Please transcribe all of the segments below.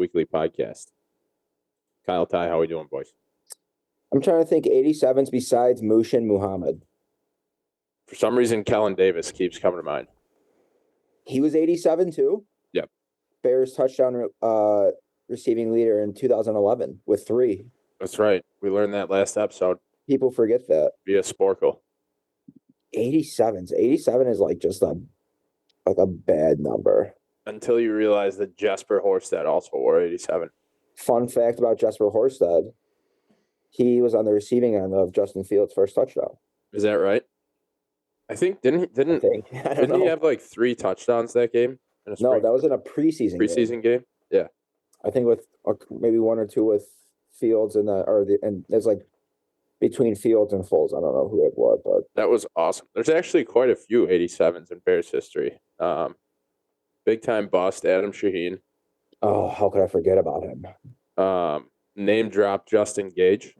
weekly podcast. Kyle, Ty, how we doing, boys? I'm trying to think 87s besides Mushin Muhammad. For some reason, Kellen Davis keeps coming to mind. He was 87 too? Yep. Bears touchdown receiving leader in 2011 with 3. That's right. We learned that last episode. People forget that. Via Sporcle. 87s. 87 is like just a bad number. Until you realize that Jesper Horsted also wore 87. Fun fact about Jesper Horsted, he was on the receiving end of Justin Fields' first touchdown. Is that right? I think didn't he have like 3 touchdowns that game? No, that was in a preseason game. Yeah, I think with maybe 1 or 2 with Fields and there's like between Fields and Foles. I don't know who it was, but that was awesome. There's actually quite a few 87s in Bears history. Big time bust Adam Shaheen. Oh, how could I forget about him? Name drop Justin Gage.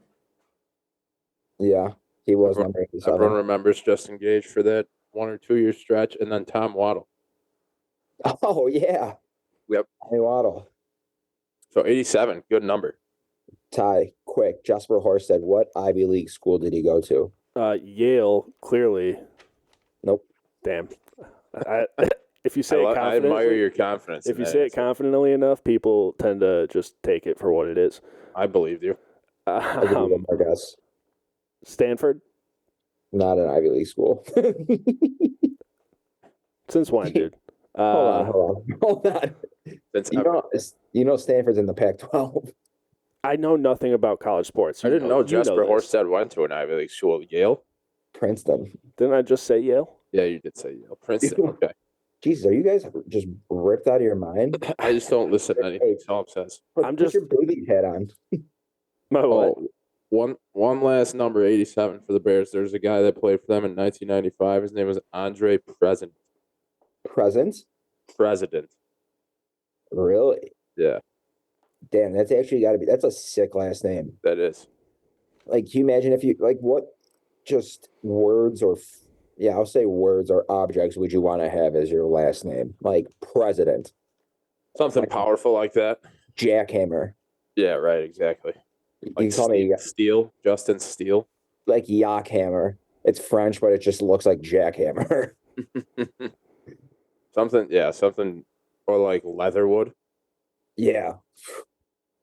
Yeah, he was number 87. Everyone remembers Justin Gage for that 1 or 2 year stretch, and then Tom Waddle. Oh yeah. Yep. Tommy Waddle. So 87, good number. Ty, quick, Jesper Horsted, what Ivy League school did he go to? Yale, clearly. Nope. Damn. If you say it I admire your confidence. If you say it confidently enough, people tend to just take it for what it is. I believe you. I guess. Stanford? Not an Ivy League school. Since when, dude? Hold on. You know Stanford's in the Pac-12. I know nothing about college sports. I didn't know Jesper Horsted went to an Ivy League school. Yale? Princeton. Didn't I just say Yale? Yeah, you did say Yale. Princeton, okay. Jesus, are you guys just ripped out of your mind? I just don't listen to anything Tom says. Put your booty head on. One last number, 87 for the Bears. There's a guy that played for them in 1995. His name was Andre President. President. Really? Yeah. Damn, that's actually got to be. That's a sick last name. That is. Like, can you imagine if you what just words or I'll say words or objects would you want to have as your last name? Like President. Something powerful like that. Jackhammer. Yeah, right, exactly. You call me Steele, Justin Steele. Like Yakhammer. It's French, but it just looks like Jackhammer. something, or like Leatherwood. Yeah.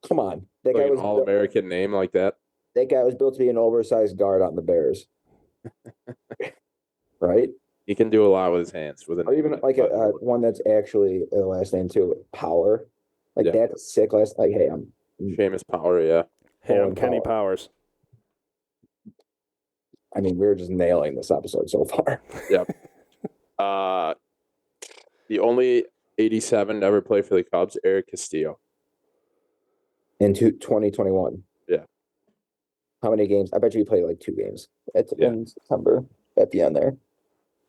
Come on. That like guy was an all-American name like that. That guy was built to be an oversized guard on the Bears. Right? He can do a lot with his hands. Or even like a one that's actually a last name too. Power. Like that's a sick last. Like, hey, I'm Seamus Power. Yeah. Hey, I'm Kenny Powers. I mean, we're just nailing this episode so far. Yep. The only 87 to ever play for the Cubs, Eric Castillo. In 2021. Yeah. How many games? I bet you he played like 2 games. In September at the end there.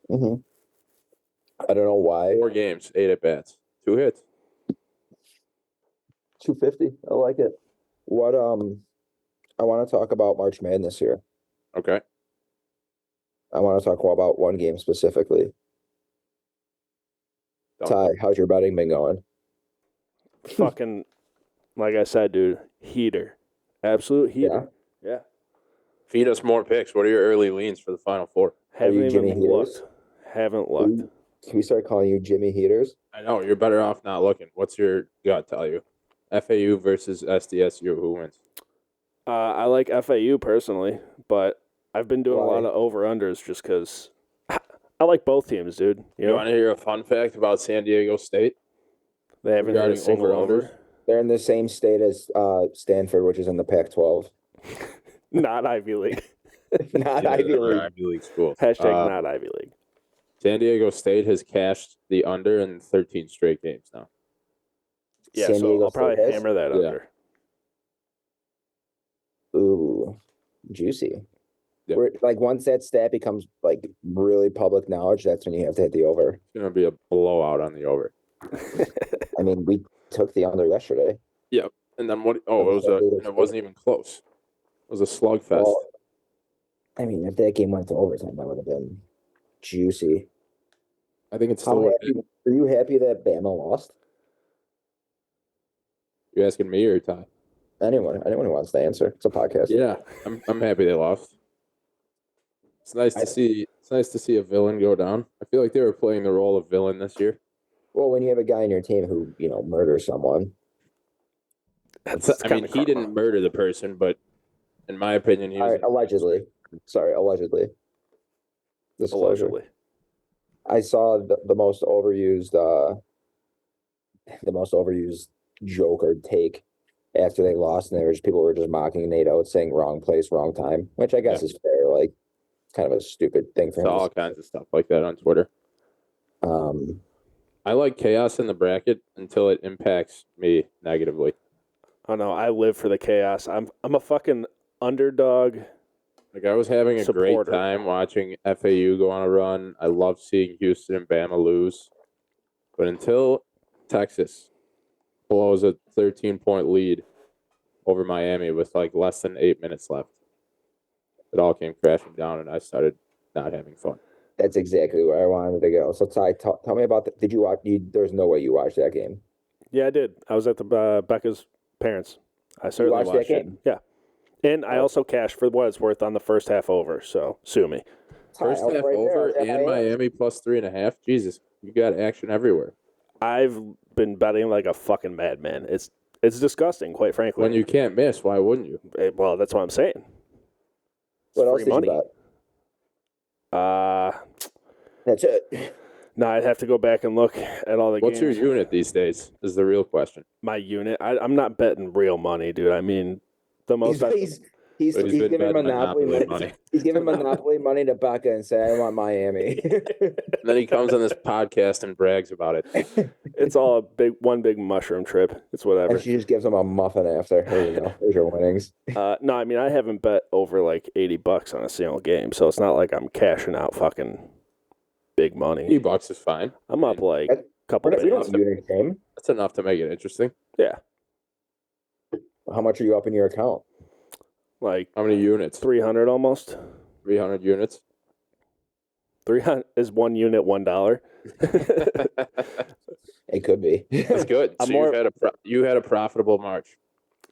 Mm-hmm. I don't know why. 4 games, 8 at bats, 2 hits. 250. I like it. What I want to talk about March Madness here. Okay. I want to talk about one game specifically. Ty, how's your betting been going? Fucking, like I said, dude, heater. Absolute heater. Yeah. Feed us more picks. What are your early leans for the Final Four? Haven't looked. Can we start calling you Jimmy Heaters? I know. You're better off not looking. What's your gut tell you? FAU versus SDSU. Who wins? I like FAU personally, but I've been doing a lot of over-unders just because I like both teams, dude. You want to hear a fun fact about San Diego State? They haven't had a single over. They're in the same state as Stanford, which is in the Pac-12. Not Ivy League. Not Ivy League. Ivy League schools. Hashtag not Ivy League. San Diego State has cashed the under in 13 straight games now. Yeah, so I'll probably hammer that under. Ooh, juicy. Yep. Like once that stat becomes like really public knowledge, that's when you have to hit the over. It's going to be a blowout on the over. I mean, we took the under yesterday. Yep. And then what? Oh, it wasn't even close. It was a slugfest. Well, I mean, if that game went to overtime, that would have been juicy. I think it's still. Are you happy that Bama lost? You asking me or Ty? Anyone who wants to answer. It's a podcast. Yeah, I'm happy they lost. It's nice to see. It's nice to see a villain go down. I feel like they were playing the role of villain this year. Well, when you have a guy in your team who, murders someone. I mean, he didn't murder the person, but in my opinion, he was allegedly. Sorry, allegedly. Disclosure. Allegedly. I saw the most overused joke or take after they lost, and people were just mocking NATO, saying wrong place, wrong time, which I guess is fair. Like, kind of a stupid thing for him. All kinds of stuff like that on Twitter. I like chaos in the bracket until it impacts me negatively. Oh no, I live for the chaos. I'm a fucking underdog. Like, I was having a great time watching FAU go on a run. I love seeing Houston and Bama lose. But until Texas blows a 13-point lead over Miami with like less than 8 minutes left, it all came crashing down, and I started not having fun. That's exactly where I wanted to go. So, Ty, tell me about did you watch? There's no way you watched that game. Yeah, I did. I was at the Becca's parents. I certainly watched that game. Yeah. And I also cashed for what it's worth on the first half over, so sue me. First half over and Miami plus 3.5. Jesus, you got action everywhere. I've been betting like a fucking madman. It's disgusting, quite frankly. When you can't miss, why wouldn't you? Well, that's what I'm saying. What else did you bet? That's it. No, I'd have to go back and look at all the What's games. your unit these days is the real question. My unit? I'm not betting real money, dude. I mean, the most he's giving Monopoly money. He's giving Monopoly money to Becca and say, I want Miami. And then he comes on this podcast and brags about it. It's all one big mushroom trip. It's whatever. And she just gives him a muffin after. Here you go. Here's your winnings. No, I mean, I haven't bet over like $80 on a single game, so it's not like I'm cashing out fucking big money. $80 is fine. I'm up like a couple of days. That's enough to make it interesting. Yeah. How much are you up in your account? Like, how many units? 300 almost. 300 units. 300 is one unit $1. It could be. That's good. So you had a profitable March.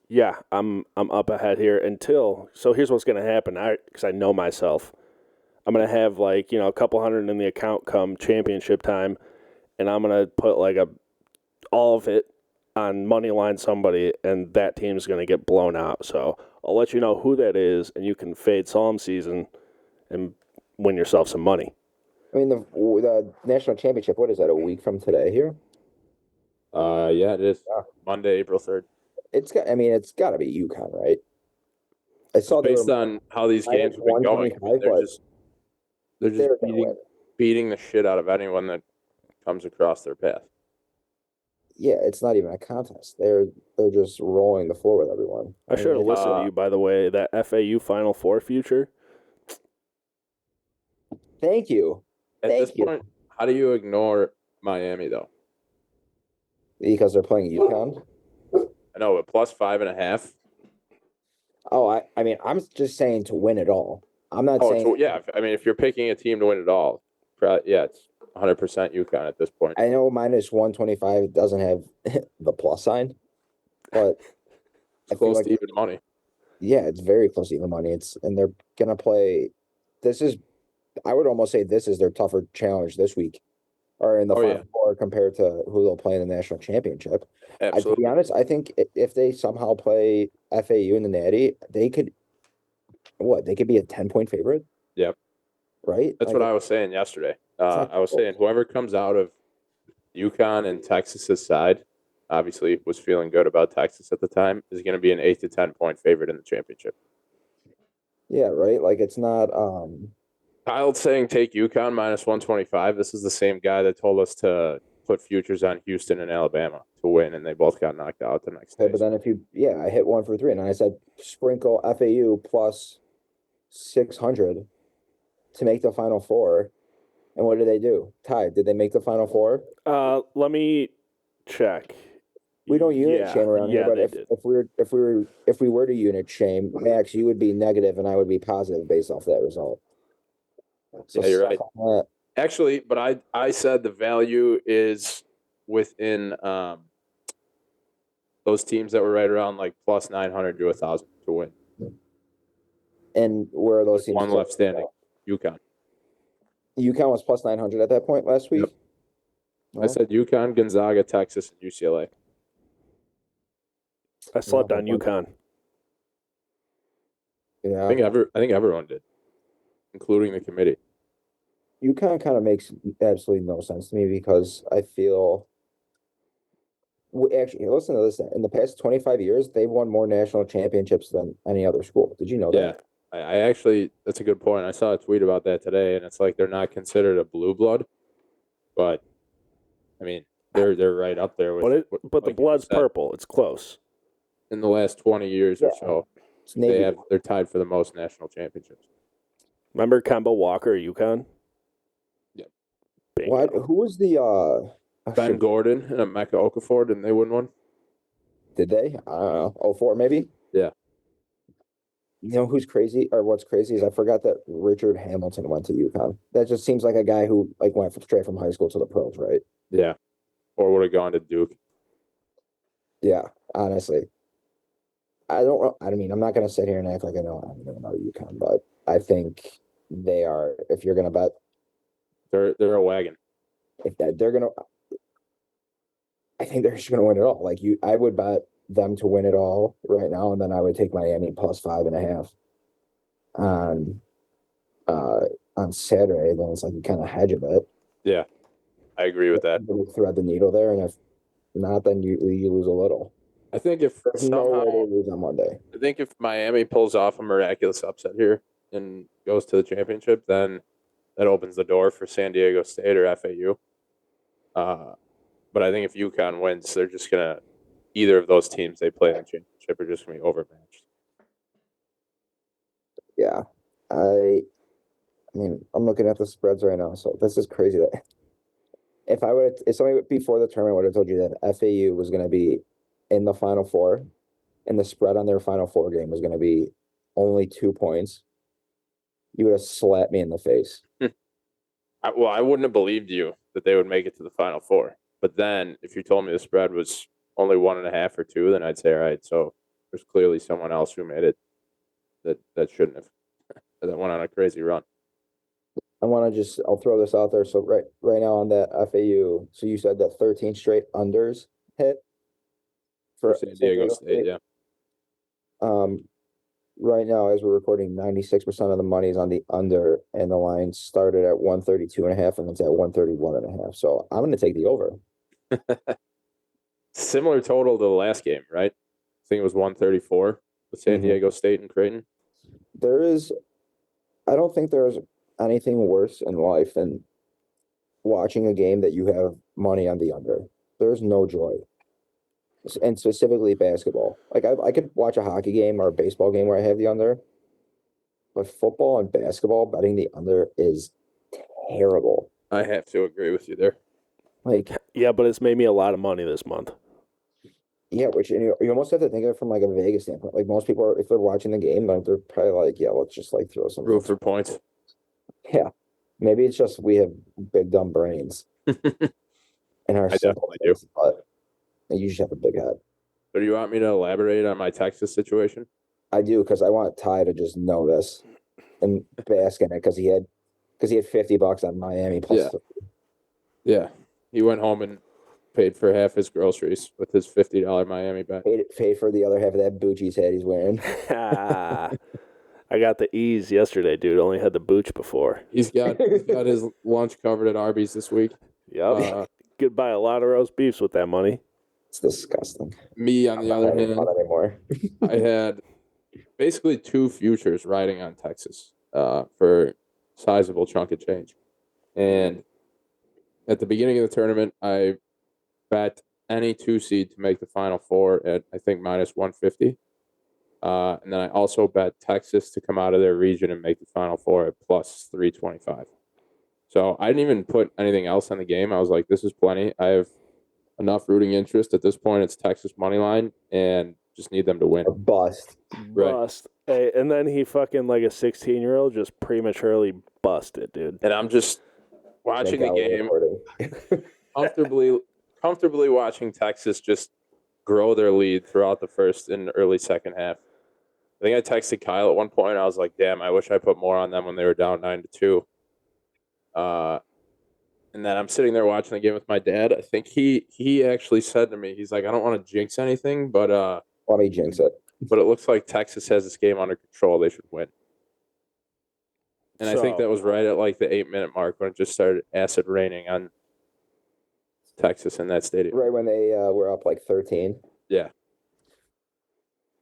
Yeah, I'm up ahead here until. So here's what's going to happen. Because I know myself, I'm going to have like a couple hundred in the account come championship time, and I'm going to put like all of it on money line somebody, and that team's going to get blown out. So I'll let you know who that is, and you can fade Psalm season and win yourself some money. I mean, the national championship, what is that, a week from today here? Yeah, it is. Yeah. Monday, April 3rd. It's got to be UConn, right? I saw based on how these games have been going. They're just beating the shit out of anyone that comes across their path. Yeah, it's not even a contest. They're just rolling the floor with everyone. I should have listened to you, by the way. That FAU Final Four future. Thank you. At this point, how do you ignore Miami though? Because they're playing UConn. I know, but plus 5.5. Oh, I mean, I'm just saying to win it all. I'm not saying. Yeah, I mean, if you're picking a team to win it all, it's 100% UConn at this point. I know minus 125 doesn't have the plus sign, but it's close to even money. Yeah, it's very close to even money. And they're gonna play. I would almost say this is their tougher challenge this week, or in the Final Four compared to who they'll play in the national championship. Absolutely. To be honest, I think if they somehow play FAU in the Natty, they could. They could be a 10-point favorite. Yep. Right. That's what I was saying yesterday. I was saying whoever comes out of UConn and Texas's side, obviously was feeling good about Texas at the time, is going to be an 8 to 10-point favorite in the championship. Yeah, right. Like it's not. Kyle's saying take UConn minus 125. This is the same guy that told us to put futures on Houston and Alabama to win, and they both got knocked out the next day. But then I hit 1 for 3, and I said sprinkle FAU plus 600 to make the Final Four. And what did they do? Ty, did they make the Final Four? Let me check. We don't unit shame around here, but if we were to unit shame, Max, you would be negative and I would be positive based off that result. So you're right. Actually, but I said the value is within those teams that were right around like plus 900 to 1,000 to win. And where are those teams? One left standing. UConn. UConn was plus 900 at that point last week. Yep. Well, I said UConn, Gonzaga, Texas, and UCLA. I slept on UConn. yeah. I think everyone did, including the committee. UConn kind of makes absolutely no sense to me because I feel. Actually, listen to this. In the past 25 years, they've won more national championships than any other school. Did you know Yeah. that? I actually, that's a good point. I saw a tweet about that today, and it's like they're not considered a blue blood, but I mean, they're right up there with. But the blood's purple. It's close. In the last 20 years or so, they're tied for the most national championships. Remember Kemba Walker at UConn? Yep. What? Who was the Ben Gordon and Emeka Okafor, didn't they win one? Did they? I don't know. 04 maybe? Yeah. You know who's crazy, or what's crazy is I forgot that Richard Hamilton went to UConn. That just seems like a guy who like went straight from high school to the pros, right? Yeah. Or would have gone to Duke. Yeah, honestly. I don't know. I mean, I'm not gonna sit here and act like I don't know UConn, but I think they are. If you're gonna bet, They're a wagon. if that they're gonna, I think they're just gonna win it all. Like I would bet them to win it all right now, and then I would take Miami plus 5.5 on Saturday. Then it's like you kind of hedge a bit. Yeah, I agree with that. Thread the needle there, and if not, then you lose a little. I think if somehow they lose on Monday. I think if Miami pulls off a miraculous upset here and goes to the championship, then that opens the door for San Diego State or FAU. But I think if UConn wins, they're just gonna either of those teams they play in the championship are just gonna be overmatched. Yeah, I mean, I'm looking at the spreads right now, so this is crazy. That if somebody before the tournament would have told you that FAU was going to be in the Final Four, and the spread on their Final Four game was going to be only 2 points, you would have slapped me in the face. I wouldn't have believed you that they would make it to the Final Four. But then, if you told me the spread was only 1.5 or 2, then I'd say, all right, so there's clearly someone else who made it that shouldn't have. That went on a crazy run. I'll throw this out there. So right now on that FAU, so you said that 13 straight unders hit For San Diego State, yeah. Right now, as we're recording, 96% of the money is on the under, and the line started at 132.5, and it's at 131.5. So I'm going to take the over. Similar total to the last game, right? I think it was 134 with San Diego State and Creighton. I don't think there's anything worse in life than watching a game that you have money on the under. There's no joy. And specifically basketball. Like I could watch a hockey game or a baseball game where I have the under, but football and basketball betting the under is terrible. I have to agree with you there. Like, yeah, but it's made me a lot of money this month. Yeah, which you almost have to think of it from like a Vegas standpoint. Like most people if they're watching the game, like they're probably like, yeah, let's just like throw some root for points. Yeah, maybe it's just we have big dumb brains. In our I definitely do. But you just have a big head. So do you want me to elaborate on my Texas situation? I do, because I want Ty to just know this and bask in it because he had $50 on Miami plus. Yeah. He went home and paid for half his groceries with his $50 Miami bet. Paid for the other half of that Bucci's hat he's wearing. I got the E's yesterday, dude. Only had the Booch before. He's got his lunch covered at Arby's this week. Yep. Could buy a lot of roast beefs with that money. It's disgusting. Me, on the other hand, I had basically 2 futures riding on Texas for a sizable chunk of change. And at the beginning of the tournament, I bet any 2 seed to make the Final Four at, I think, minus 150. And then I also bet Texas to come out of their region and make the Final Four at plus 325. So I didn't even put anything else on the game. I was like, this is plenty. I have enough rooting interest at this point. It's Texas money line, and just need them to win. Bust. Right. Bust. Hey, and then he fucking like a 16-year-old just prematurely busted, dude. And I'm just watching the game, comfortably watching Texas just grow their lead throughout the first and early second half. I think I texted Kyle at one point. I was like, damn, I wish I put more on them when they were down 9-2. And then I'm sitting there watching the game with my dad. I think he actually said to me, he's like, I don't want to jinx anything, but Let me jinx it. but it looks like Texas has this game under control. They should win. And I think that was right at like the 8-minute mark when it just started acid raining on Texas in that stadium. Right when they were up like 13. Yeah.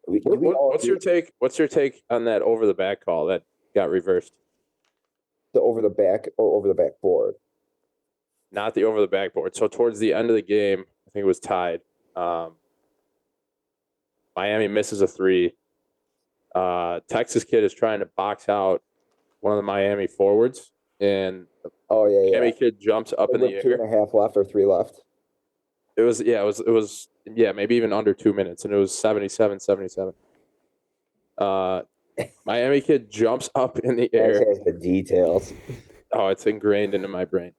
What's your take? What's your take on that over the back call that got reversed? The over the back or over the backboard? Not the over the backboard. So towards the end of the game, I think it was tied. Miami misses a 3. Texas kid is trying to box out one of the Miami forwards, and Miami kid jumps up in the air. 2.5 left or 3 left. It was maybe even under 2 minutes, and it was 77-77. Miami kid jumps up in the air. Has the details. Oh, it's ingrained into my brain.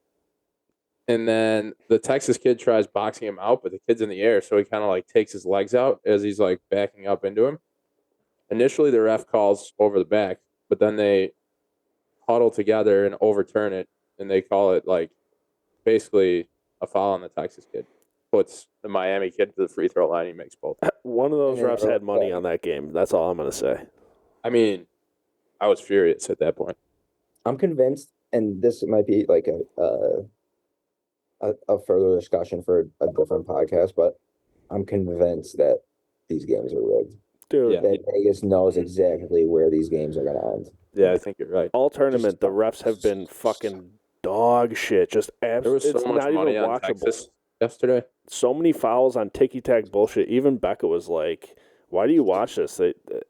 And then the Texas kid tries boxing him out, but the kid's in the air, so he kind of like takes his legs out as he's like backing up into him. Initially, the ref calls over the back, but then they huddle together and overturn it, and they call it like basically a foul on the Texas kid. Puts the Miami kid to the free throw line. He makes both. One of those refs had money on that game. That's all I'm going to say. I mean, I was furious at that point. I'm convinced, and this might be like a further discussion for a different podcast, but I'm convinced that these games are rigged. Dude, that Vegas knows exactly where these games are going to end. Yeah, I think you're right. All tournament, the refs have been fucking dog shit. Just absolutely. There was so much money on Texas yesterday. So many fouls on ticky-tack bullshit. Even Becca was like, why do you watch this?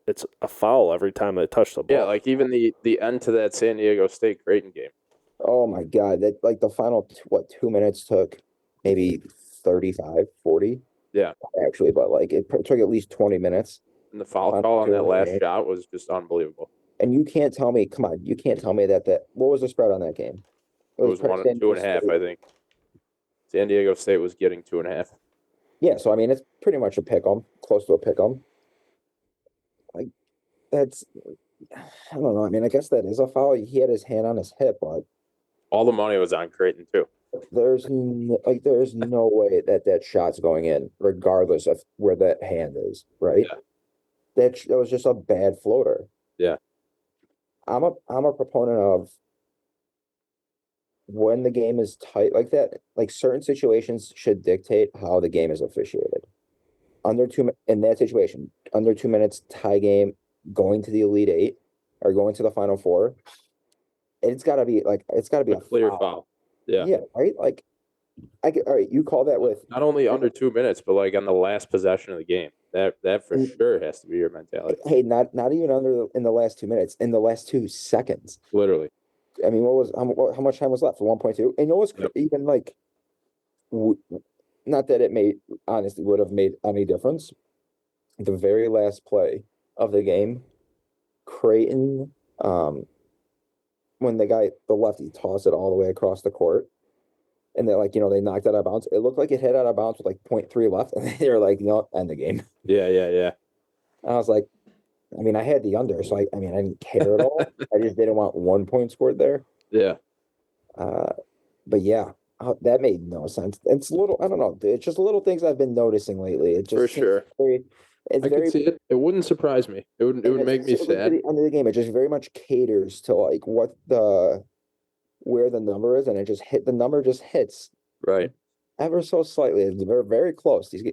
It's a foul every time they touch the ball. Yeah, like even the end to that San Diego State Creighton game. Oh, my God. That like the final, 2 minutes took maybe 35, 40? Yeah. Actually, but like it took at least 20 minutes. And the foul call on that last shot was just unbelievable. And you can't tell me, come on, you can't tell me that what was the spread on that game? It was 2.5, I think. San Diego State was getting 2.5. Yeah, so I mean, it's pretty much a pick 'em, close to a pick 'em. Like, that's, I don't know. I mean, I guess that is a foul. He had his hand on his hip, but all the money was on Creighton too. There's no way that shot's going in, regardless of where that hand is, right? Yeah. That was just a bad floater. Yeah. I'm a proponent of when the game is tight like that, like certain situations should dictate how the game is officiated. In that situation, under 2 minutes, tie game, going to the Elite Eight or going to the Final Four, it's got to be a clear foul. Yeah. Yeah, right? Like, all right, you call that with... Not only under 2 minutes, but like on the last possession of the game. That for sure has to be your mentality. Hey, not even in the last 2 minutes, in the last 2 seconds. Literally. I mean, how much time was left? 1.2? And it was even like... Not that it would have made any difference. The very last play of the game, Creighton... when the lefty tossed it all the way across the court, and they they knocked it out of bounds. It looked like it hit out of bounds with like 0.3 left, and they were like, end the game. Yeah. And I was like, I mean, I had the under, so I didn't care at all. I just didn't want 1 point scored there. Yeah. But yeah, that made no sense. It's I don't know. It's just little things I've been noticing lately. It just for sure. I could see it. It wouldn't surprise me. It would make me sad. At the end of the game, it just very much caters to like where the number is, and the number just hits right ever so slightly. It's very, very close. These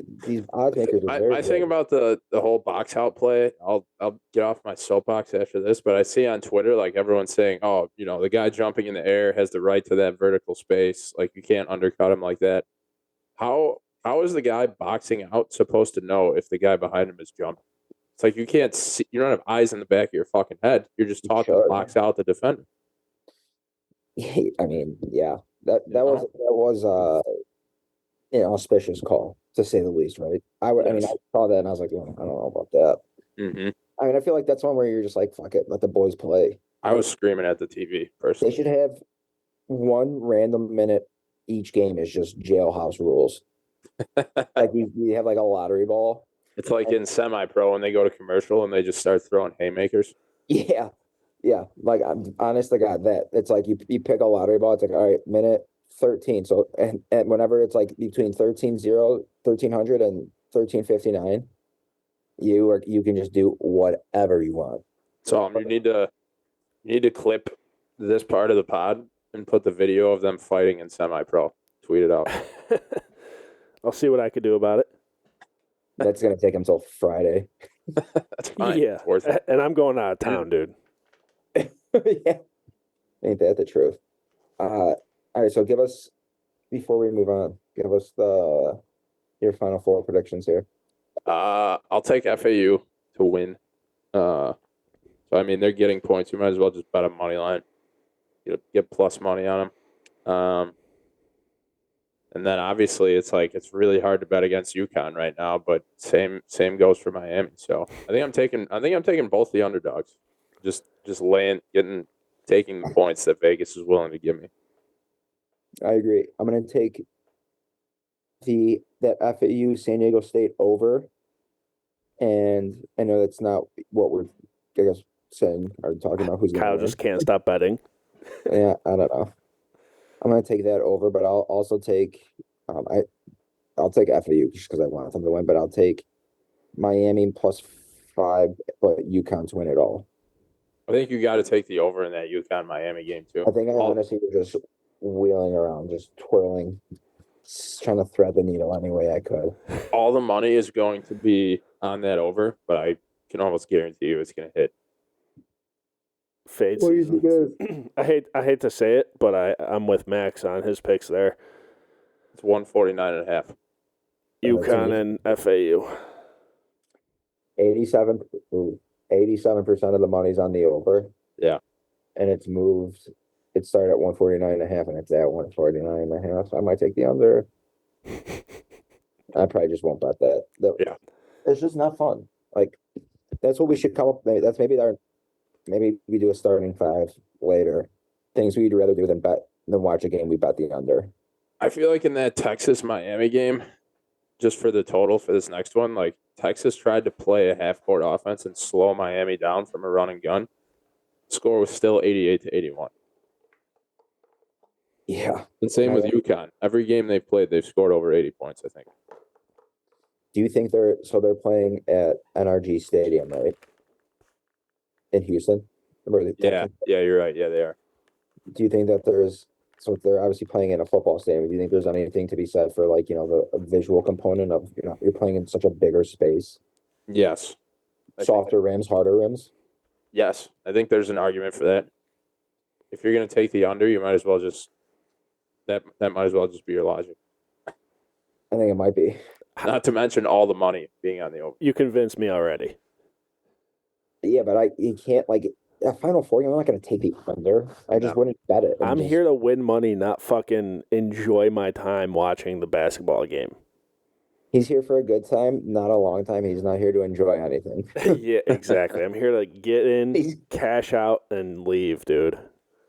odds makers are very. I think about the whole box out play. I'll get off my soapbox after this, but I see on Twitter like everyone's saying, oh, the guy jumping in the air has the right to that vertical space. Like you can't undercut him like that. How is the guy boxing out supposed to know if the guy behind him is jumping? It's like you can't see. You don't have eyes in the back of your fucking head. You're just taught to box out the defender. I mean, yeah, that was an auspicious call to say the least, right? I saw that and I was like, I don't know about that. Mm-hmm. I mean, I feel like that's one where you're just like, fuck it, let the boys play. I was screaming at the TV personally. They should have one random minute each game is just jailhouse rules. Like you have like a lottery ball. It's like in semi-pro when they go to commercial and they just start throwing haymakers. Yeah. Yeah. Like honest to God, that it's like you pick a lottery ball, it's like, all right, minute 13. So and whenever it's like between 1300 and 1359, you can just do whatever you want. So you need to clip this part of the pod and put the video of them fighting in semi-pro. Tweet it out. I'll see what I could do about it. That's gonna take until Friday. That's fine. Yeah, It's worth it. and I'm going out of town, dude. Yeah. Ain't that the truth? All right, so before we move on, give us your final four predictions here. I'll take FAU to win. So I mean they're getting points. You might as well just bet a money line. Get plus money on them. And then obviously it's really hard to bet against UConn right now, but same goes for Miami. So I think I'm taking both the underdogs. Just taking the points that Vegas is willing to give me. I agree. I'm gonna take that FAU San Diego State over, and I know that's not what we're saying or talking about. Who's Kyle just can't stop betting. Yeah, I don't know. I'm gonna take that over, but I'll also take I'll take FAU just because I want them to win, but I'll take Miami +5, but UConn to win it all. I think you got to take the over in that UConn Miami game too. I think I honestly was just wheeling around, just twirling, trying to thread the needle any way I could. All the money is going to be on that over, but I can almost guarantee you it's going to hit. Fade season. I hate to say it, but I'm with Max on his picks there. It's 149.5. UConn and FAU. 87% of the money's on the over. Yeah. And it's moved. It started at 149.5 and it's at 149.5. So I might take the under. I probably just won't bet that. Yeah. It's just not fun. Like that's what we should come up with. That's maybe we do a starting five later. Things we'd rather do than watch a game, we bet the under. I feel like in that Texas Miami game, just for the total for this next one, like Texas tried to play a half court offense and slow Miami down from a run and gun. Score was still 88-81. Yeah. And same with UConn. Every game they've played, they've scored over 80 points, I think. Do you think they're playing at NRG Stadium, right? In Houston? Yeah, you're right. Yeah, they are. Do you think that so they're obviously playing in a football stadium. Do you think there's anything to be said for the visual component of, you're playing in such a bigger space? Yes. Softer rims, harder rims? Yes. I think there's an argument for that. If you're going to take the under, you might as well that might as well just be your logic. I think it might be. Not to mention all the money being on the over. You convinced me already. Yeah, but you can't a Final Four. I'm not going to take the under. I just wouldn't bet it. I'm here to win money, not fucking enjoy my time watching the basketball game. He's here for a good time, not a long time. He's not here to enjoy anything. Yeah, exactly. I'm here to get in, cash out, and leave, dude.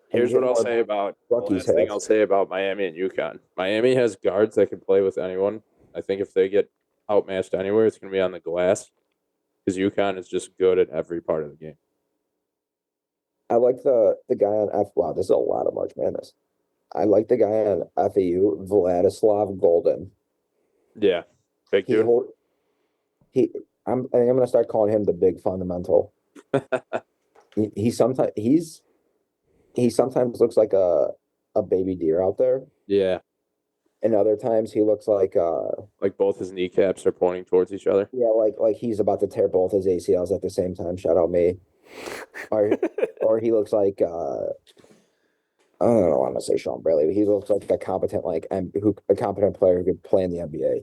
Here's what I'll say about the last thing I'll say about Miami and UConn. Miami has guards that can play with anyone. I think if they get outmatched anywhere, it's going to be on the glass because UConn is just good at every part of the game. I like the guy on Wow, this is a lot of March Madness. I like the guy on FAU, Vladislav Golden. Yeah, big dude. I think I'm gonna start calling him the big fundamental. he sometimes looks like a baby deer out there. Yeah. And other times he looks like both his kneecaps are pointing towards each other. Yeah, like he's about to tear both his ACLs at the same time. Shout out me. Or he looks like I don't know, I want to say Sean Bradley, but he looks like a competent a competent player who could play in the NBA.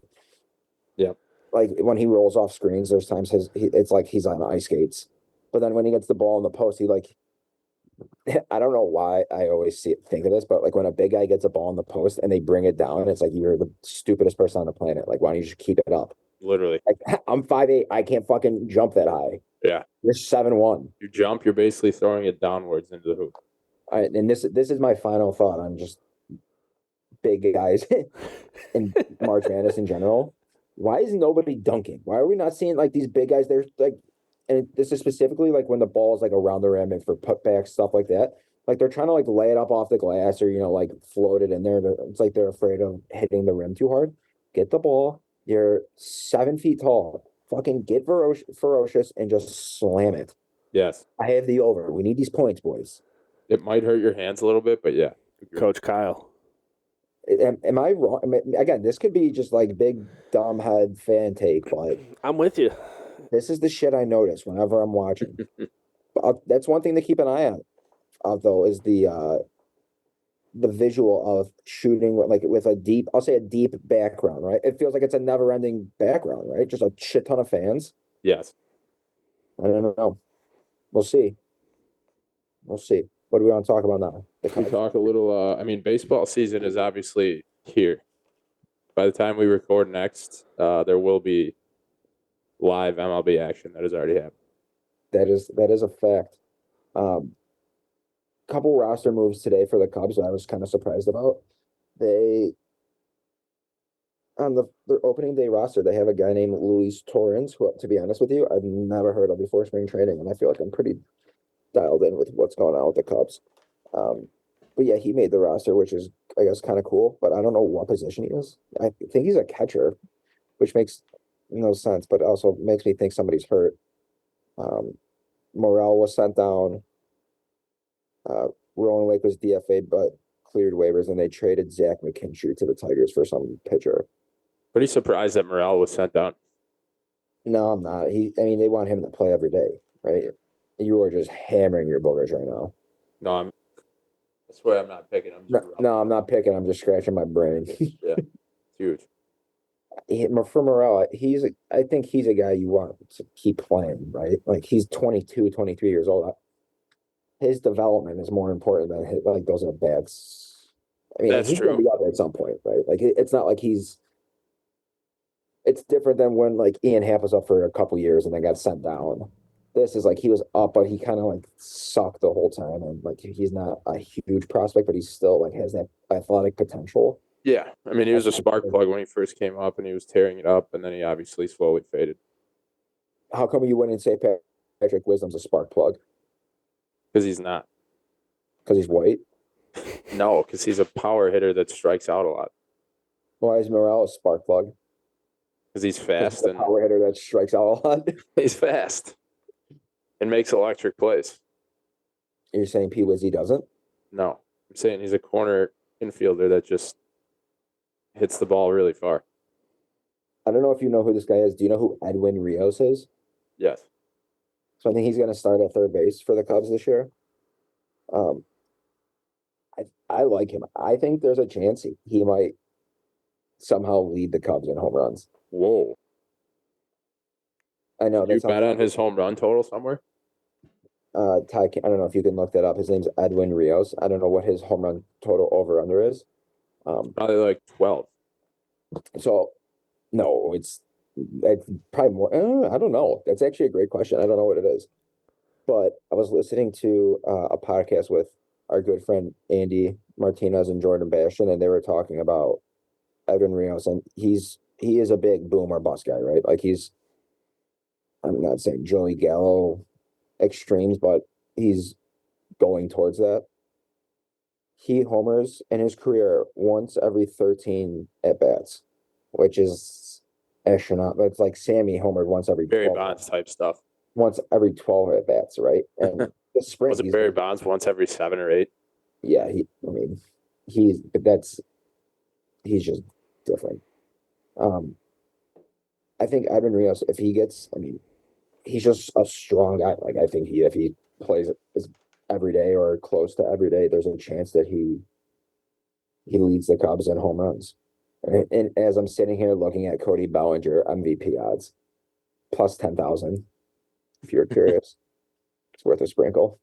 Yeah. Like when he rolls off screens, there's times it's like he's on ice skates. But then when he gets the ball in the post, he I don't know why I always think of this, but when a big guy gets a ball in the post and they bring it down, it's like you're the stupidest person on the planet. Like, why don't you just keep it up? Literally. I'm 5'8", I can't fucking jump that high. Yeah. You're 7'1". You jump, you're basically throwing it downwards into the hoop. All right, and this is my final thought on just big guys in March Madness in general. Why is nobody dunking? Why are we not seeing like these big guys? They're like, and this is specifically like when the ball is like around the rim and for putbacks, stuff like that. Like they're trying to like lay it up off the glass or like float it in there. It's like they're afraid of hitting the rim too hard. Get the ball. You're 7 feet tall. Fucking get ferocious and just slam it. Yes. I have the over. We need these points, boys. It might hurt your hands a little bit, but yeah. Coach Kyle. Am I wrong? Again, this could be just like big dumb head fan take, but I'm with you. this is the shit I notice whenever I'm watching. That's one thing to keep an eye on, though, is the visual of shooting with a deep, I'll say a deep background, right? It feels like it's a never-ending background, right? Just a shit ton of fans. Yes. I don't know. We'll see. What do we want to talk about now? We talk a little. Baseball season is obviously here. By the time we record next, there will be live MLB action that has already happened. That is a fact. Couple roster moves today for the Cubs that I was kind of surprised about. They on their opening day roster, they have a guy named Luis Torrens, who, to be honest with you, I've never heard of before spring training, and I feel like I'm pretty dialed in with what's going on with the Cubs. But yeah, he made the roster, which is, I guess, kind of cool, but I don't know what position he is. I think he's a catcher, which makes no sense, but also makes me think somebody's hurt. Morel was sent down. Rowan Wake was DFA'd, but cleared waivers, and they traded Zach McKinstry to the Tigers for some pitcher. Pretty surprised that Morel was sent down. No, I'm not. They want him to play every day, right? You are just hammering your boogers right now. No, that's why I'm not picking him. No, I'm not picking. I'm just scratching my brain. Yeah, it's huge. For Morel, I think he's a guy you want to keep playing, right? Like he's 22, 23 years old. His development is more important than those at bats. That's he's true. Gonna be up at some point, right? Like it's not like he's. It's different than when like Ian Happ was up for a couple years and then got sent down. This is like he was up, but he kind of like sucked the whole time, and like he's not a huge prospect, but he still like has that athletic potential. Yeah, he was a spark plug when he first came up, and he was tearing it up, and then he obviously slowly faded. How come you wouldn't say Patrick Wisdom's a spark plug? Because he's not. Because he's white? No, because he's a power hitter that strikes out a lot. Why is Morel a spark plug? Because he's fast and power hitter that strikes out a lot. He's fast and makes electric plays. You're saying P. Wizzy doesn't? No, I'm saying he's a corner infielder that just hits the ball really far. I don't know if you know who this guy is. Do you know who Edwin Rios is? Yes. So I think he's going to start at third base for the Cubs this year. I like him. I think there's a chance he might somehow lead the Cubs in home runs. Whoa. I know. You bet on his home run total somewhere? Ty, I don't know if you can look that up. His name's Edwin Rios. I don't know what his home run total over under is. Probably like 12. So, no, it's probably more. I don't know. That's actually a great question. I don't know what it is. But I was listening to a podcast with our good friend Andy Martinez and Jordan Bastian, and they were talking about Edwin Rios, and he is a big boom or bust guy, right? Like I'm not saying Joey Gallo extremes, but he's going towards that. He homers in his career once every 13 at-bats, which is astronomical. It's like Sammy homered once every 12. Barry Bonds type stuff. Once every 12 at-bats, right? And the spring. Was it Barry Bonds once every 7 or 8? Yeah, he's just different. I think Edwin Rios, if he gets, he's just a strong guy. Like I think if he plays every day or close to every day, there's a chance that he leads the Cubs in home runs. And as I'm sitting here looking at Cody Bellinger MVP odds, plus 10,000. If you're curious, it's worth a sprinkle.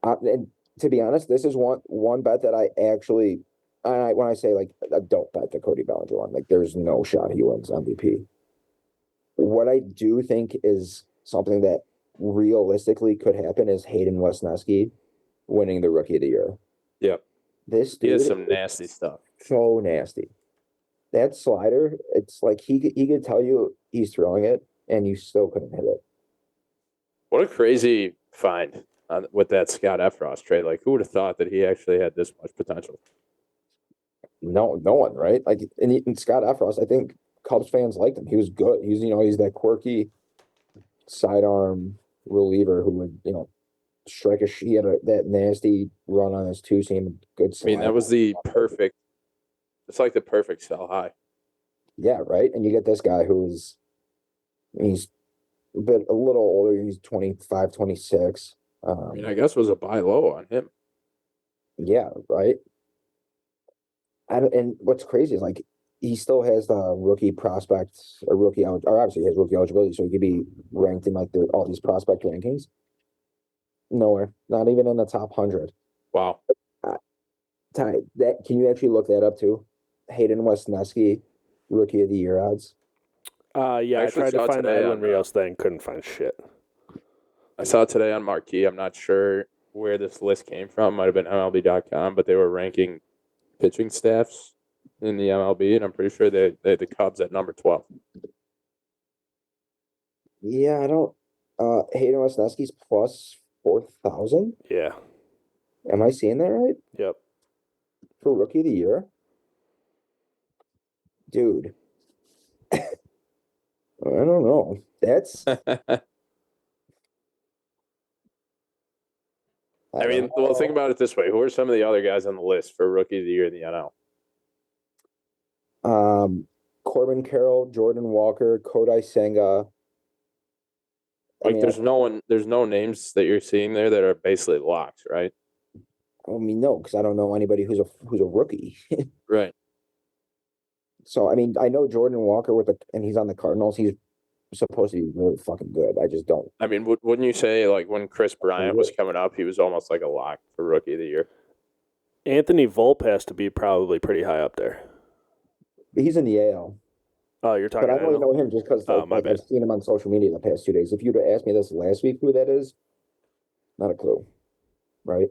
And to be honest, this is one bet that I actually, when I say like, I don't bet the Cody Bellinger one. Like, there's no shot he wins MVP. What I do think is something that realistically could happen is Hayden Wesneski winning the Rookie of the Year. Yep. This He dude has some is nasty stuff. so nasty. That slider, it's like he could tell you he's throwing it, and you still couldn't hit it. What a crazy find with that Scott Efros trade. Like, who would have thought that he actually had this much potential? No one, right? Like, and Scott Efros, I think Cubs fans liked him. He was good. He's that quirky sidearm reliever who would, strike he had that nasty run on his two seam, good I mean, that was it's like the perfect sell high. Yeah, right. And you get this guy he's a little older. He's 25, 26. I mean, I guess it was a buy low on him. Yeah, right. And what's crazy is like he still has the rookie prospect or obviously he has rookie eligibility, so he could be ranked in like all these prospect rankings. Nowhere, not even in the top 100. Wow. Ty, can you actually look that up too? Hayden Wesneski, rookie of the year odds. Yeah, I tried to find the Edwin Rios thing, couldn't find shit. I saw it today on Marquee. I'm not sure where this list came from. Might have been MLB.com, but they were ranking pitching staffs in the MLB, and I'm pretty sure they had the Cubs at number 12. Yeah, I don't. Hayden Wesneski's plus 4,000. Yeah. Am I seeing that right? Yep. For rookie of the year, dude. I don't know. That's. I mean, well, think about it this way. Who are some of the other guys on the list for rookie of the year in the NL? Corbin Carroll, Jordan Walker, Kodai Senga. There's no names that you're seeing there that are basically locks, right? I mean, no, because I don't know anybody who's a rookie. Right. So, I mean, I know Jordan Walker and he's on the Cardinals. He's supposed to be really fucking good. I just don't. I mean, wouldn't you say like when Chris Bryant was coming up, he was almost like a lock for rookie of the year? Anthony Volpe has to be probably pretty high up there. He's in the AL. Oh, you're talking. But I only know him just because I've seen him on social media the past 2 days. If you'd have asked me this last week, who that is, not a clue, right?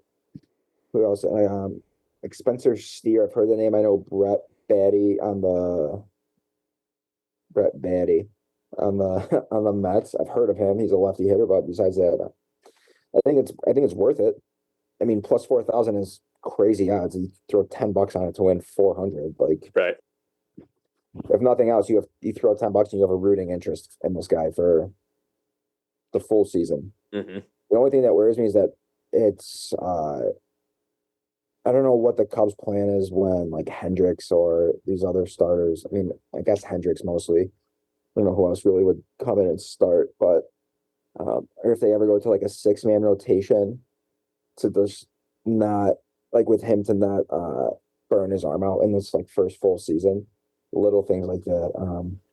Who else? Like Spencer Steer. I've heard the name. I know Brett Batty on the Mets. I've heard of him. He's a lefty hitter, but besides that, I think it's worth it. I mean, plus 4,000 is crazy odds. You throw $10 on it to win 400. Like, right. If nothing else, you throw $10 and you have a rooting interest in this guy for the full season. Mm-hmm. The only thing that worries me is that it's I don't know what the Cubs' plan is when like Hendricks or these other starters. I mean, I guess Hendricks mostly. I don't know who else really would come in and start, but or if they ever go to like a 6-man rotation to just not like with him to not burn his arm out in this like first full season. Little things like that,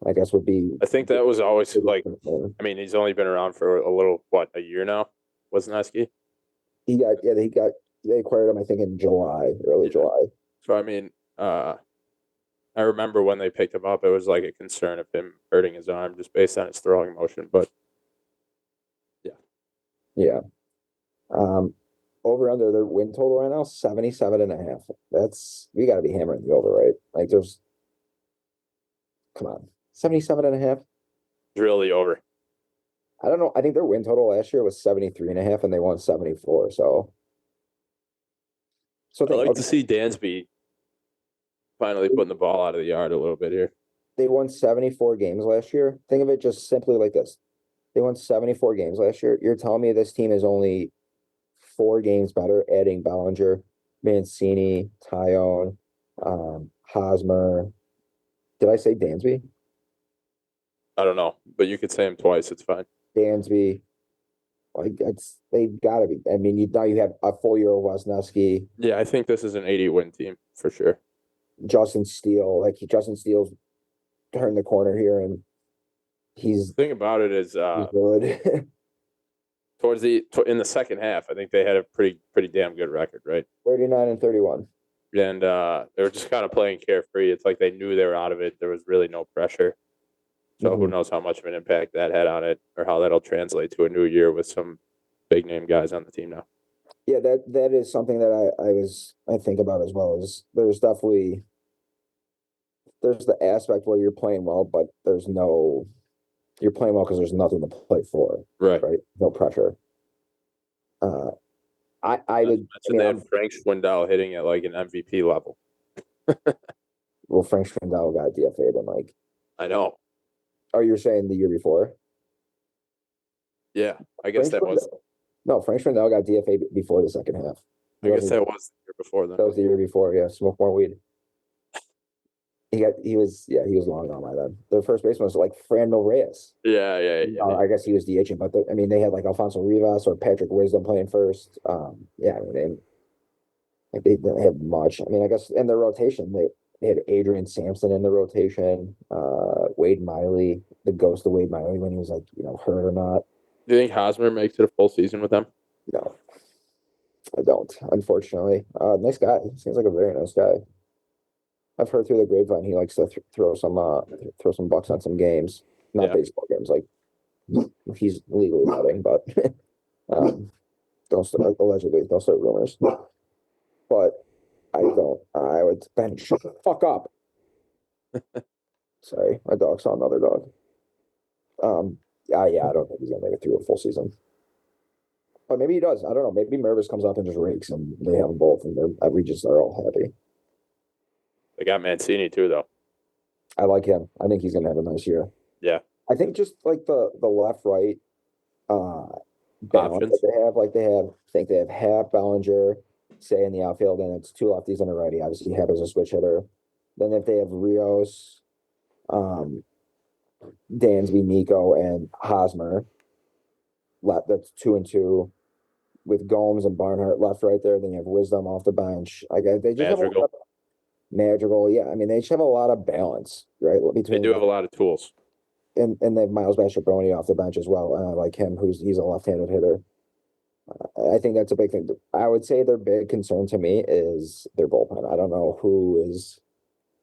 I guess would be. I think that was always like. I mean, he's only been around for a year now. Wesneski. They acquired him, I think, in early July. So I mean, I remember when they picked him up, it was like a concern of him hurting his arm just based on his throwing motion. But yeah. Over under their win total right now 77.5. We got to be hammering the over, right? Like come on, 77.5. Really over. I don't know. I think their win total last year was 73.5, and they won 74. So I like to see Dansby finally putting the ball out of the yard a little bit here. They won 74 games last year. Think of it just simply like this: they won 74 games last year. You're telling me this team is only 4 games better, adding Bellinger, Mancini, Tyone, Hosmer. Did I say Dansby? I don't know, but you could say him twice. It's fine. Dansby. Like they've got to be. I mean, now you have a full year of Wesneski. Yeah, I think this is an 80-win team for sure. Justin Steele, Justin Steele's turned the corner here, and the thing about it is he's good. in the second half, I think they had a pretty damn good record, right? 39-31. And they were just kind of playing carefree. It's like they knew they were out of it. There was really no pressure. So who knows how much of an impact that had on it or how that'll translate to a new year with some big name guys on the team now. Yeah, that is something that I think about as well. Is there's the aspect where you're playing well, but you're playing well because there's nothing to play for, Right. right? No pressure. I Not to mention they had Frank Schwindel hitting at like an MVP level. Well, Frank Schwindel got DFA'd and like. I know. Oh, you're saying the year before? Yeah, I guess that was. No, Frank Schwindel got DFA'd before the second half. I guess that was the year before then. That was the year before. Yeah, smoke more weed. He was long gone by then. Their first baseman was like Edwin Rios. Yeah. I guess he was DHing, but they had like Alfonso Rivas or Patrick Wisdom playing first. Yeah, I mean they didn't have much. I mean, I guess in their rotation they had Adrian Sampson in the rotation, Wade Miley, the ghost of Wade Miley when he was like hurt or not. Do you think Hosmer makes it a full season with them? No, I don't. Unfortunately, nice guy. Seems like a very nice guy. I've heard through the grapevine he likes to throw some bucks on some games, not baseball games. Like he's legally betting, but allegedly don't start rumors. But I don't. I would bench. Shut the fuck up. Sorry, my dog saw another dog. I don't think he's gonna make it through a full season. But maybe he does. I don't know. Maybe Mervis comes up and just rakes, and they have them both, and we just are all happy. They got Mancini too, though. I like him. I think he's gonna have a nice year. Yeah. I think just like the left right balance that they have. Like I think they have Happ, Bellinger, say in the outfield, and it's two lefties and a righty. Obviously, Happ is a switch hitter. Then if they have Rios, Dansby, Nico, and Hosmer, that's 2 and 2. With Gomes and Barnhart left right there, then you have Wisdom off the bench. They just have a lot of Madrigal. Yeah, I mean they just have a lot of balance, right? They do have a lot of tools, and they have Miles Mastrobuoni off the bench as well. And I like him, he's a left-handed hitter. I think that's a big thing. I would say their big concern to me is their bullpen. I don't know who's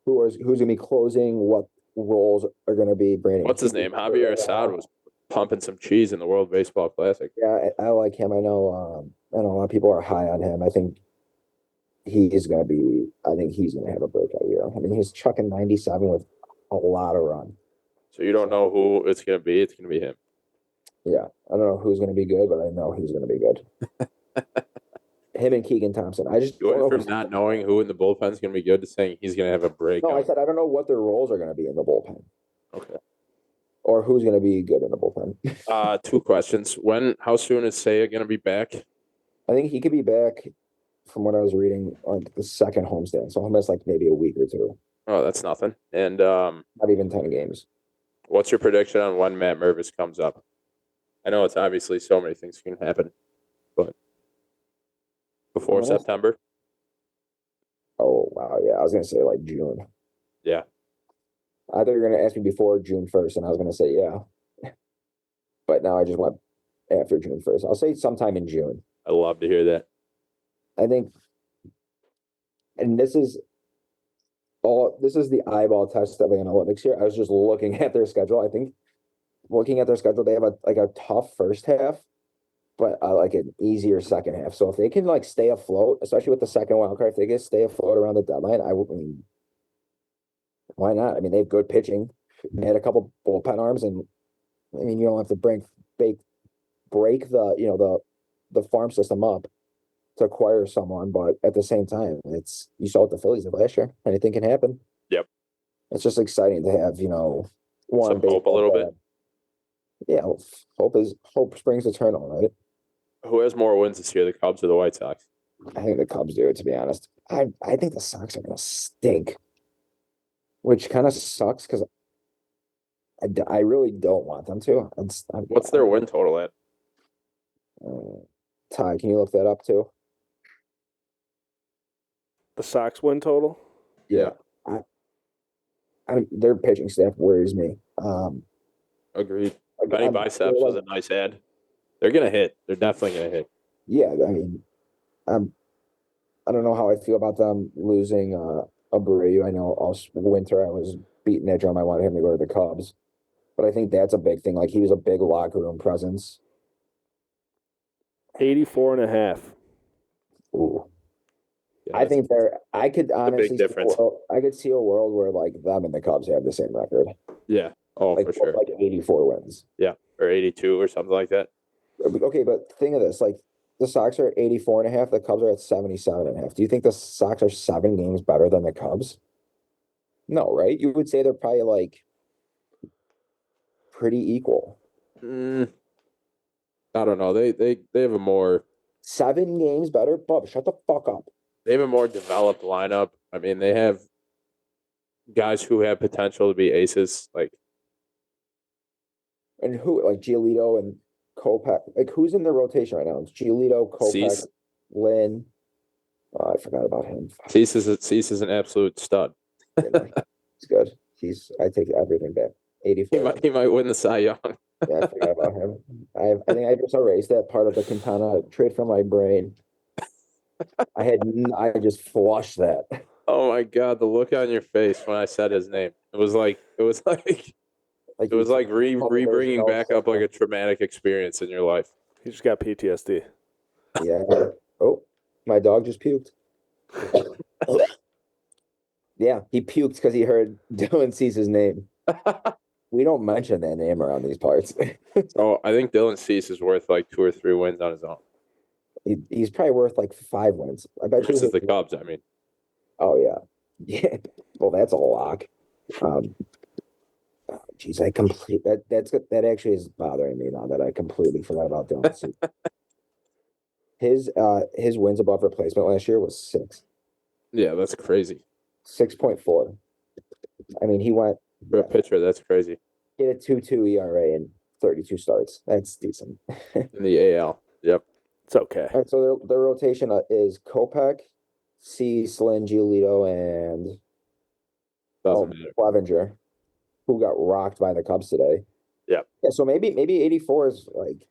going to be closing, what roles are going to be. Brandon, what's his name? Javier Assad was pumping some cheese in the World Baseball Classic. Yeah, I like him. I know a lot of people are high on him. I think he's going to have a breakout year. I mean, he's chucking 97 with a lot of run. So you don't know who it's going to be. It's going to be him. Yeah, I don't know who's going to be good, but I know he's going to be good. Him and Keegan Thompson. I just you went from not knowing who in the bullpen is going to be good to saying he's going to have a breakout. No, I said I don't know what their roles are going to be in the bullpen. Okay. Or who's going to be good in the bullpen. 2 questions. How soon is Seiya going to be back? I think he could be back, from what I was reading, on the second homestand. So almost like maybe a week or 2. Oh, that's nothing. And not even 10 games. What's your prediction on when Matt Mervis comes up? I know it's obviously so many things can happen, but before September? Oh, wow. Yeah, I was going to say like June. Yeah. I thought you were going to ask me before June 1st, and I was going to say yeah. But now I just went after June 1st. I'll say sometime in June. I love to hear that. I think, and this is the eyeball test of analytics here. I was just looking at their schedule. I think looking at their schedule, they have a tough first half, but like an easier second half. So if they can like stay afloat, especially with the second wild card, if they can stay afloat around the deadline, I mean, why not? I mean, they have good pitching. They had a couple bullpen arms, and I mean, you don't have to break the the farm system up to acquire someone, but at the same time, you saw what the Phillies did last year. Anything can happen. Yep. It's just exciting to have one some hope a little bit. Yeah, hope springs eternal, right? Who has more wins this year, the Cubs or the White Sox? I think the Cubs do, to be honest. I think the Sox are going to stink, which kind of sucks because I really don't want them to. What's their win total at? Ty, can you look that up too? The Sox win total? Yeah. Their pitching staff worries me. Agreed. Benny Biceps was a nice ad. They're going to hit. They're definitely going to hit. Yeah, I mean, I don't know how I feel about them losing Abreu. I know all winter I was beating that drum. I wanted him to go to the Cubs. But I think that's a big thing. Like, he was a big locker room presence. 84.5. Ooh. Yeah, I think I could honestly difference. I could see a world where like them and the Cubs have the same record. Yeah. Oh, Like for sure. like 84 wins. Yeah. Or 82 or something like that. Okay, but think of this, like the Sox are at 84.5, the Cubs are at 77.5. Do you think the Sox are 7 games better than the Cubs? No, right? You would say they're probably like pretty equal. I don't know. They have a more 7 games better? Bub, shut the fuck up. they have a more developed lineup. I mean, they have guys who have potential to be aces. Like, And who, like Giolito and Kopech, like who's in the rotation right now? It's Giolito, Kopech, Cease. Lynn. Oh, I forgot about him. Cease is an absolute stud. You know, he's good. I take everything back. 84. He might win the Cy Young. Yeah, I forgot about him. I think I just erased that part of the Quintana trade from my brain. I just flushed that. Oh my God, the look on your face when I said his name. It was like re-bringing back up like a traumatic experience in your life. He just got PTSD. Yeah. Oh, my dog just puked. Yeah, he puked because he heard Dylan Cease's name. We don't mention that name around these parts. Oh, I think Dylan Cease is worth like 2 or 3 wins on his own. He's probably worth like 5 wins. I bet Versus you. the Cubs, I mean. Oh yeah, yeah. Well, that's a lock. Geez, that actually is bothering me now that I completely forgot about Dylan Cease. His wins above replacement last year was 6. Yeah, that's crazy. 6.4. I mean, he went For a pitcher, that's crazy. he had a 2.2 ERA in 32 starts. That's decent. In the AL. Yep. It's okay. All right, so their rotation is Kopech, Cease, Lynn, Giolito, and Doesn't matter. Clevenger, who got rocked by the Cubs today. Yeah. Yeah, so maybe 84 is like.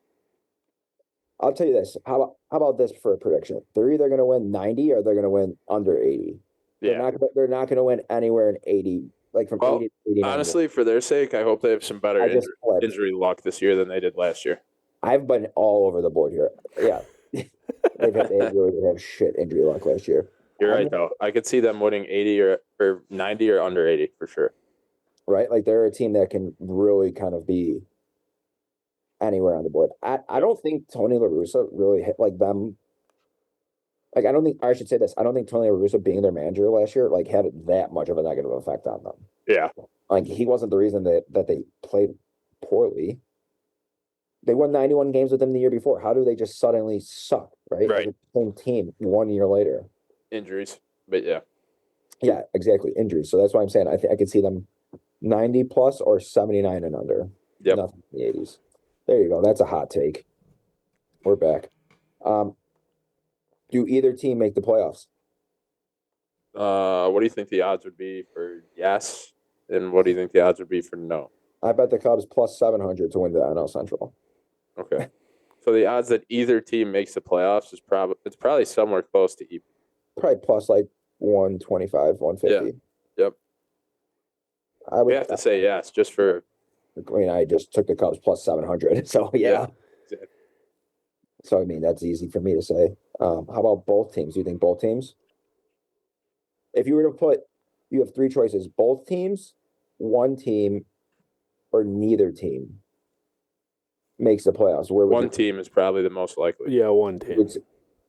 I'll tell you this. How about this for a prediction? They're either going to win 90 or they're going to win under 80. Yeah. They're not going to win anywhere in 80, like from 80 to 89. Honestly, for their sake, I hope they have some better flipped. injury luck this year than they did last year. I've been all over the board here. Yeah. they really have shit injury luck last year. You're right, though. I could see them winning 80 or 90 or under 80 for sure. Right? Like they're a team that can really kind of be anywhere on the board. I don't think Tony La Russa really hit like them. Like I should say this. I don't think Tony La Russa being their manager last year like had that much of a negative effect on them. Yeah. Like he wasn't the reason that they played poorly. They won 91 games with them the year before. How do they just suddenly suck, right? Right. Like the same team 1 year later. Injuries. But yeah. Yeah, exactly. Injuries. So that's why I'm saying I think I could see them 90 plus or 79 and under. Yep. Nothing in the 80s. There you go. That's a hot take. We're back. Do either team make the playoffs? What do you think the odds would be for yes? And what do you think the odds would be for no? I bet the Cubs plus 700 to win the NL Central. Okay. So the odds that either team makes the playoffs is probably somewhere close to even. Probably plus like 125, 150. Yeah. Yep. We have to say yes, just for. I mean, I just took the Cubs plus 700. So yeah. Exactly. So I mean, that's easy for me to say. How about both teams? Do you think both teams? If you were to you have 3 choices: both teams, one team, or neither team makes the playoffs. Where would one team is probably the most likely? Yeah, one team.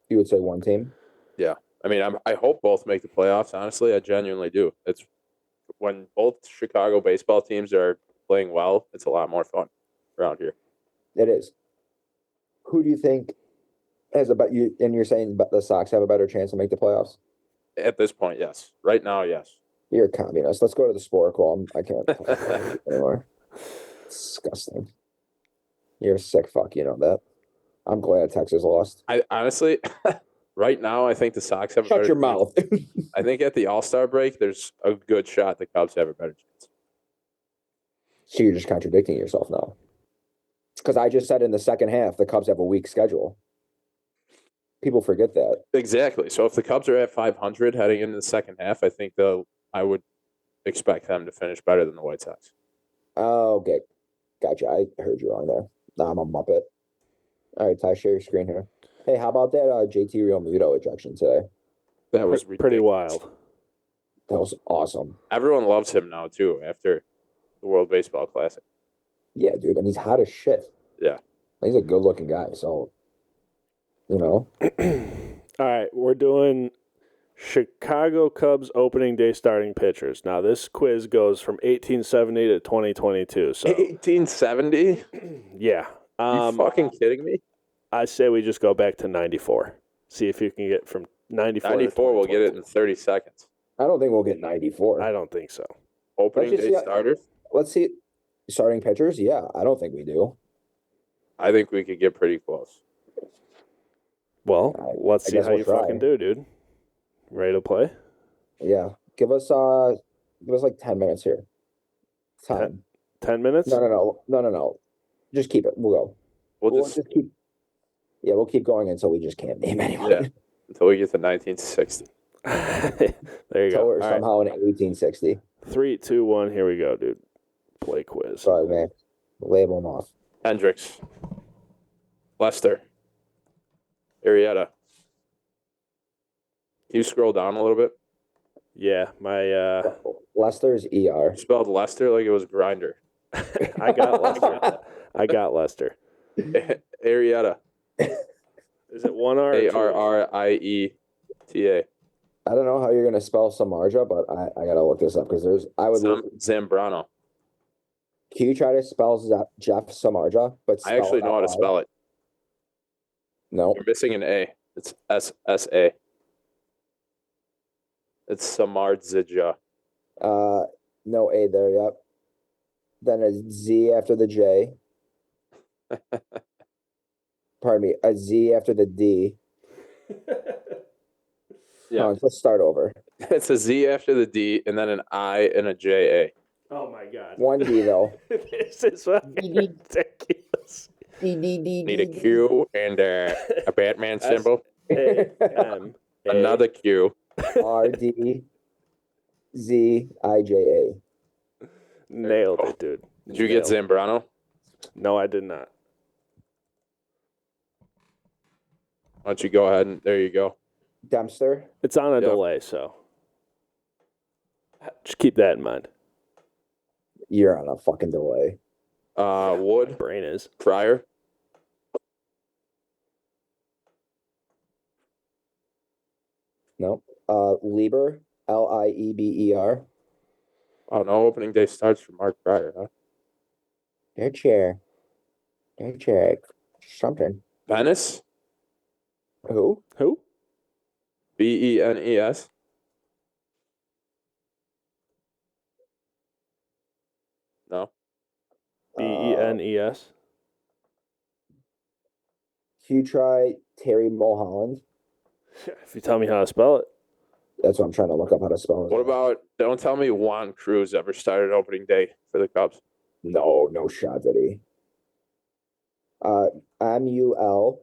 You would say one team? Yeah. I mean, I hope both make the playoffs. Honestly, I genuinely do. It's when both Chicago baseball teams are playing well, it's a lot more fun around here. It is. Who do you think has about you? And you're saying the Sox have a better chance to make the playoffs? At this point, yes. Right now, yes. You're a communist. Let's go to the Sporcle. I can't talk about it anymore. Disgusting. You're a sick fuck. You know that. I'm glad Texas lost. I honestly, right now, I think the Sox have. Shut your mouth. I think at the All-Star break, there's a good shot the Cubs have a better chance. So you're just contradicting yourself now. Because I just said in the second half the Cubs have a weak schedule. People forget that. Exactly. So if the Cubs are at 500 heading into the second half, I think I would expect them to finish better than the White Sox. Oh, okay. Gotcha. I heard you wrong there. Nah, I'm a Muppet. All right, Ty, share your screen here. Hey, how about that JT Realmuto ejection today? That was pretty ridiculous. wild. That was awesome. Everyone loves him now too after the World Baseball Classic. Yeah, dude, and he's hot as shit. Yeah. He's a good-looking guy, so you know. All right, we're doing Chicago Cubs opening day starting pitchers. Now, this quiz goes from 1870 to 2022. So 1870? yeah. You fucking kidding me? I say we just go back to 94. See if you can get from 94 to 94, we'll get it in 30 seconds. I don't think we'll get 94. I don't think so. Opening Let's just day see- starters? Let's see. Starting pitchers? Yeah, I don't think we do. I think we could get pretty close. Well, let's I see guess how we'll you try. fucking do, dude. Ready to play? Yeah. Give us like 10 minutes here. Time. 10 minutes? No. Just keep it. We'll go. We'll Just keep. Yeah, we'll keep going until we just can't name anyone. Yeah. Until we get to 1960. There you Until go. we're All right. somehow in 1860. 3, 2, 1. Here we go, dude. Play quiz. Sorry, man. Label them off. Hendricks. Lester. Arrieta. Can you scroll down a little bit? Yeah, my Lester's ER. You spelled Lester like it was grinder. I got Lester. I got Lester. Arrieta. Is it 1 R? or 2 R's? Arrieta. I don't know how you're gonna spell Samardzija, but I gotta look this up because Zambrano. Can you try to spell Jeff Samardzija? But I actually know how to spell it. No. You're missing an A. It's S-S-A. It's Samardzija. No A there. Yep. Then a Z after the J. Pardon me. A Z after the D. Yeah. Let's start over. It's a Z after the D, and then an I and a J-A. Oh, my God. One D, though. This is fucking ridiculous. Need a Q and a Batman symbol. A-M. Another Q. RD ZIJA. Nailed it, dude. Did you get Zambrano? No, I did not. Why don't you go ahead and there you go. Dempster. It's on a delay, so just keep that in mind. You're on a fucking delay. Wood. Brain is. Pryor. No. Lieber. Lieber. Oh, no opening day starts for Mark Pryor, huh? Their chair. Something. Venice. Who? Who? Benes. No. Benes. Can you try Terry Mulholland? If you tell me how to spell it. That's what I'm trying to look up how to spell it. What about, don't tell me Juan Cruz ever started opening day for the Cubs. No shot, did he? MULHOLLAND.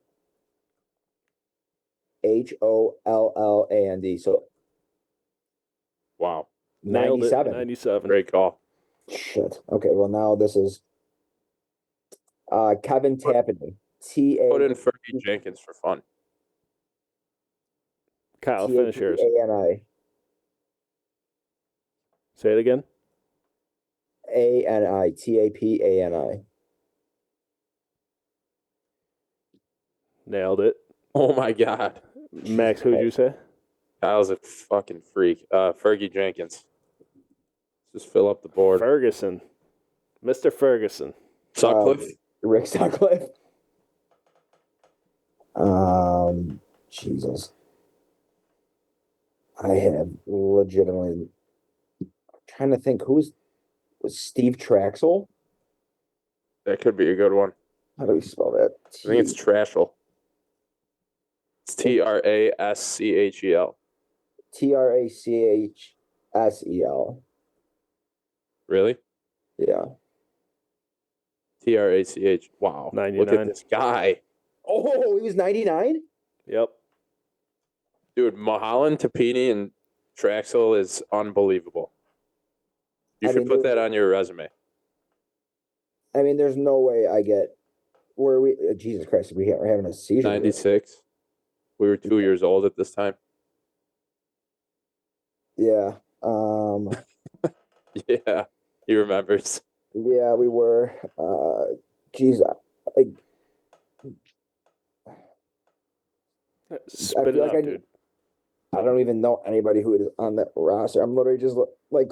So Wow. Nailed it. 97. 97. Great call. Shit. Okay, well now this is Kevin Tapani. Put in Fergie Jenkins for fun. Kyle, finish yours. ANI. Say it again. ANI. Nailed it. Oh my God. Max, who'd you say? Kyle's a fucking freak. Fergie Jenkins. Just fill up the board. Ferguson. Mr. Ferguson. Sutcliffe. Rick Sutcliffe. Jesus. I have legitimately trying to think was Steve Traxel? That could be a good one. How do we spell that? I think it's Trashel. It's Traschel. Trachtsel. Really? Yeah. Trach. Wow. 99. Look at this guy. Oh, he was 99? Yep. Dude, Mulholland, Tapini, and Traxel is unbelievable. You should put that on your resume. I mean, there's no way I get. Where are we? Jesus Christ, we're having a seizure. 96. We were 2 years old at this time. Yeah. Yeah, he remembers. Yeah, we were. Geez, I Spit it feel up, like dude. I don't even know anybody who is on that roster. I'm literally just like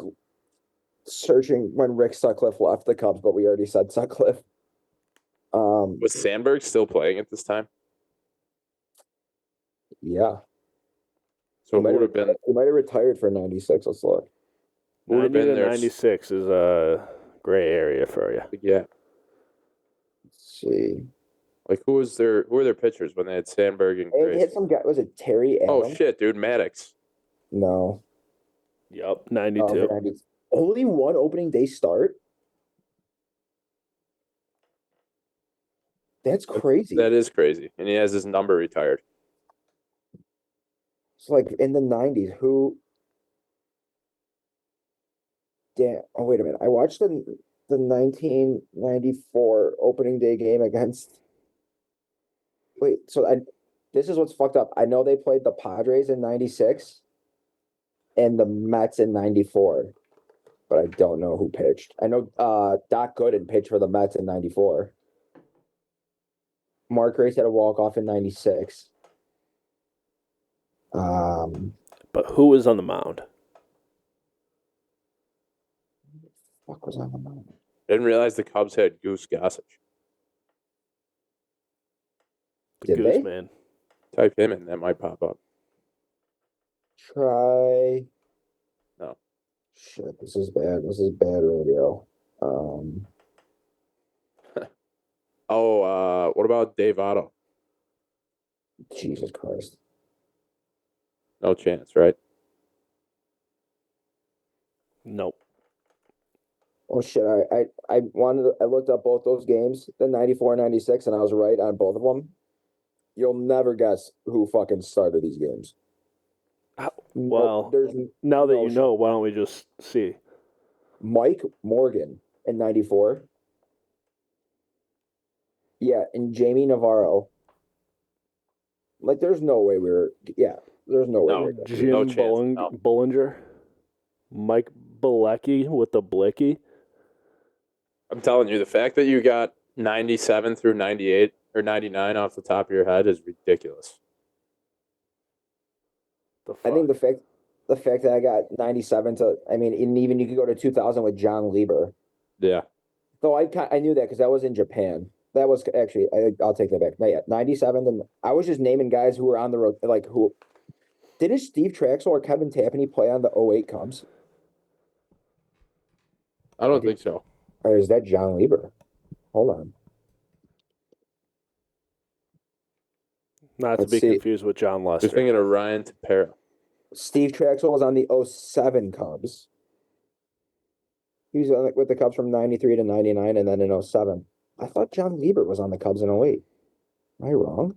searching when Rick Sutcliffe left the Cubs, but we already said Sutcliffe. Was Sandberg still playing at this time? Yeah. So who would have been? He might have retired for 96. Let's look. Who would have 90 been to there? 96 is a gray area for you. Yeah. Let's see. Like who were their pitchers when they had Sandberg and They Grace? hit some guy. Was it Terry Adams? Oh shit, dude, Maddox. No. Yep, 92. Only one opening day start? That's crazy. That is crazy. And he has his number retired. It's like in the 90s. Who? Damn. Oh, wait a minute. I watched the 1994 opening day game against. Wait, so this is what's fucked up. I know they played the Padres in 96 and the Mets in 94, but I don't know who pitched. I know Doc Gooden pitched for the Mets in 94. Mark Grace had a walk-off in 96. But who was on the mound? Fuck was on the mound? Didn't realize the Cubs had Goose Gossage. The Did Goose they? Man. Type him in, that might pop up. Try. No. Shit, this is bad. This is bad radio. What about Dave Otto? Jesus Christ. No chance, right? Nope. Oh shit! I looked up both those games, the 94 and 96, and I was right on both of them. You'll never guess who fucking started these games. Well, there's now that no you know, why don't we just see? Mike Morgan in 94. Yeah, and Jamie Navarro. Like, there's no way there's no way No. we were. Jim No chance, no. Bollinger, Mike Bilecki with the blicky. I'm telling you, the fact that you got 97 through 98 or 99 off the top of your head is ridiculous. I think the fact that I got 97 to, and even you could go to 2000 with John Lieber. Yeah. Though I knew that because that was in Japan. That was actually, I'll take that back. Not yet. 97, and I was just naming guys who were on the road, like who. Didn't Steve Traxel or Kevin Tapani play on the 08 Cubs? I don't think so. Or is that John Lieber? Hold on. Not Let's to be see. confused with John You're Lester. thinking of Ryan Tepera. Steve Traxel was on the 07 Cubs. He was with the Cubs from 93 to 99 and then in 07. I thought John Lieber was on the Cubs in 08. Am I wrong?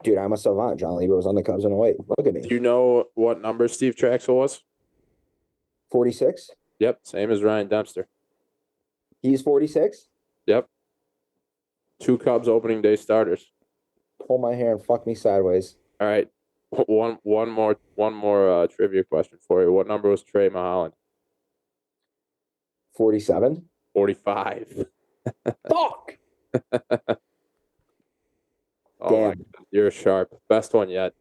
Dude, I'm a savant. John Lieber was on the Cubs in 08. Look at me. Do you know what number Steve Traxel was? 46? Yep, same as Ryan Dempster. He's 46? Yep. 2 Cubs opening day starters. Pull my hair and fuck me sideways. All right. One more trivia question for you. What number was Trey Mulholland? 47? 45. Fuck! Oh Damn. my God. You're sharp. Best one yet.